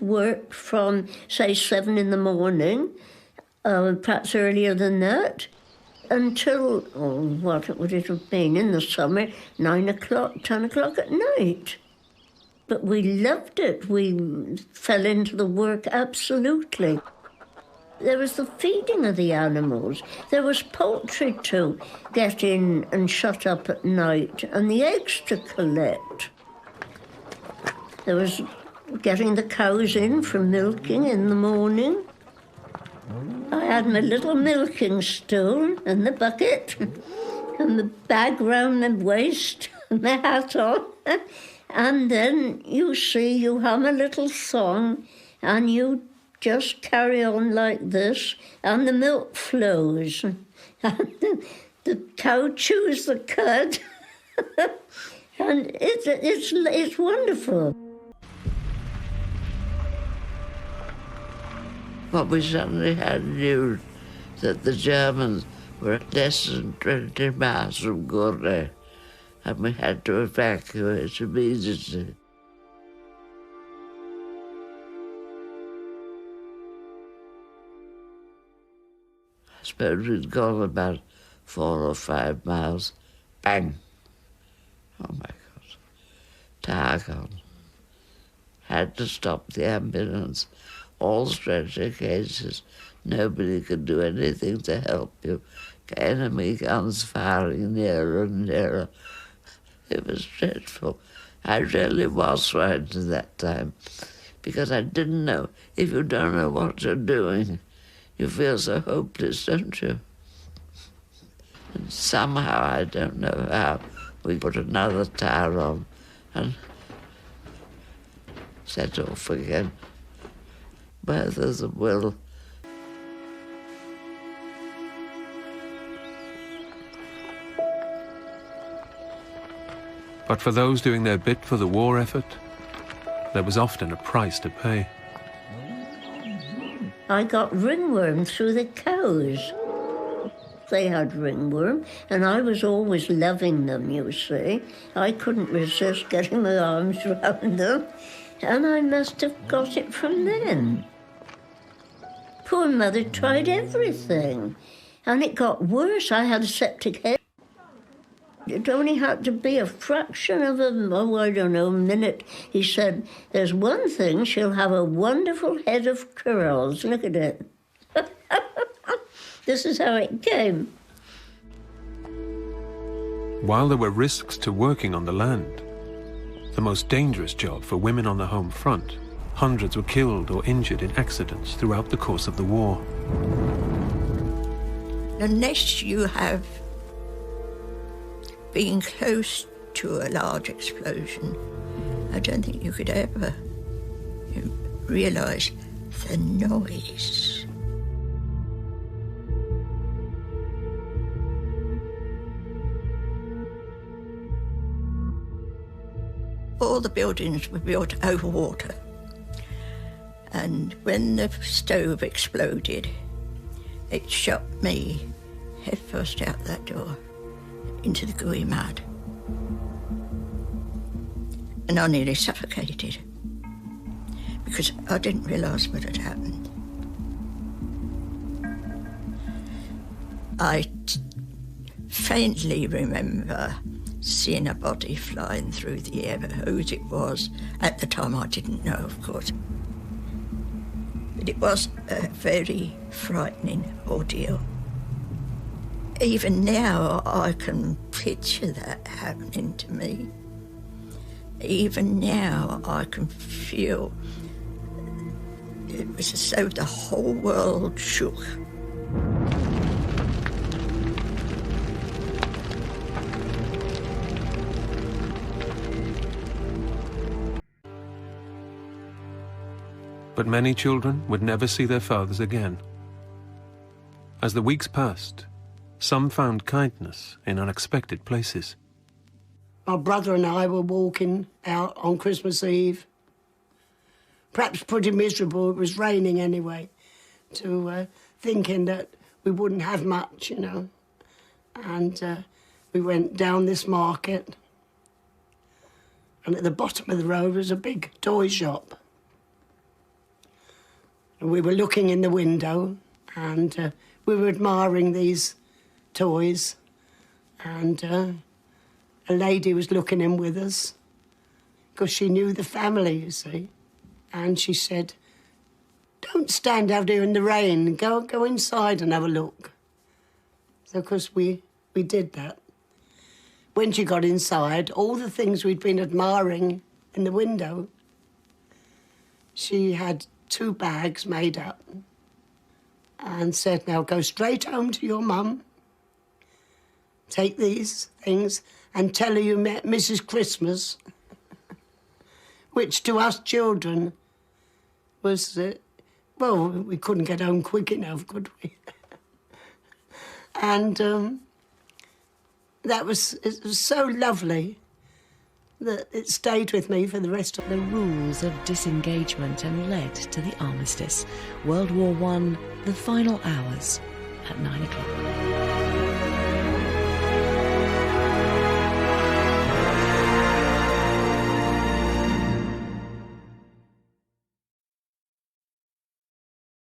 work from, say, 7 in the morning, perhaps earlier than that, until, what would it have been in the summer, 9 o'clock, 10 o'clock at night. But we loved it. We fell into the work absolutely. There was the feeding of the animals. There was poultry to get in and shut up at night, and the eggs to collect. There was getting the cows in for milking in the morning. I had my little milking stool and the bucket and the bag round my waist and my hat on. And then you hum a little song and you just carry on like this, and the milk flows. And the cow chews the cud. And it's wonderful. What we suddenly had news that the Germans were less than 20 miles from Gorley, and we had to evacuate immediately. I suppose we'd gone about 4 or 5 miles. Bang! Oh my God. Tire gone. Had to stop the ambulance. All stretcher cases. Nobody could do anything to help you. Enemy guns firing nearer and nearer. It was dreadful. I really was frightened that time because I didn't know. If you don't know what you're doing, you feel so hopeless, don't you? And somehow, I don't know how, we put another tire on and set off again. Where there's a will. But for those doing their bit for the war effort, there was often a price to pay. I got ringworm through the cows. They had ringworm, and I was always loving them, you see. I couldn't resist getting my arms around them, and I must have got it from them. Poor mother tried everything, and it got worse. I had a septic head. It only had to be a fraction of a minute. He said, there's one thing, she'll have a wonderful head of curls. Look at it. This is how it came. While there were risks to working on the land, the most dangerous job for women on the home front, hundreds were killed or injured in accidents throughout the course of the war. Unless you have been close to a large explosion, I don't think you could ever realise the noise. All the buildings were built over water, and when the stove exploded, it shot me headfirst out that door into the gooey mud, and I nearly suffocated because I didn't realise what had happened. I faintly remember seeing a body flying through the air, but whose it was, at the time I didn't know, of course. But it was a very frightening ordeal. Even now I can picture that happening to me. Even now I can feel it was as though the whole world shook. But many children would never see their fathers again. As the weeks passed, some found kindness in unexpected places. My brother and I were walking out on Christmas Eve. Perhaps pretty miserable, it was raining anyway, thinking that we wouldn't have much, you know. And we went down this market, and at the bottom of the road was a big toy shop. And we were looking in the window and we were admiring these toys, and a lady was looking in with us because she knew the family, you see. And she said, "Don't stand out here in the rain, go inside and have a look." So, of course, we did that. When she got inside, all the things we'd been admiring in the window, she had 2 bags made up and said, "Now go straight home to your mum, take these things and tell her you met Mrs. Christmas," which to us children was, well, we couldn't get home quick enough, could we? And it was so lovely that it stayed with me for the rest of the rules of disengagement and led to the armistice. World War I, the final hours at 9 o'clock.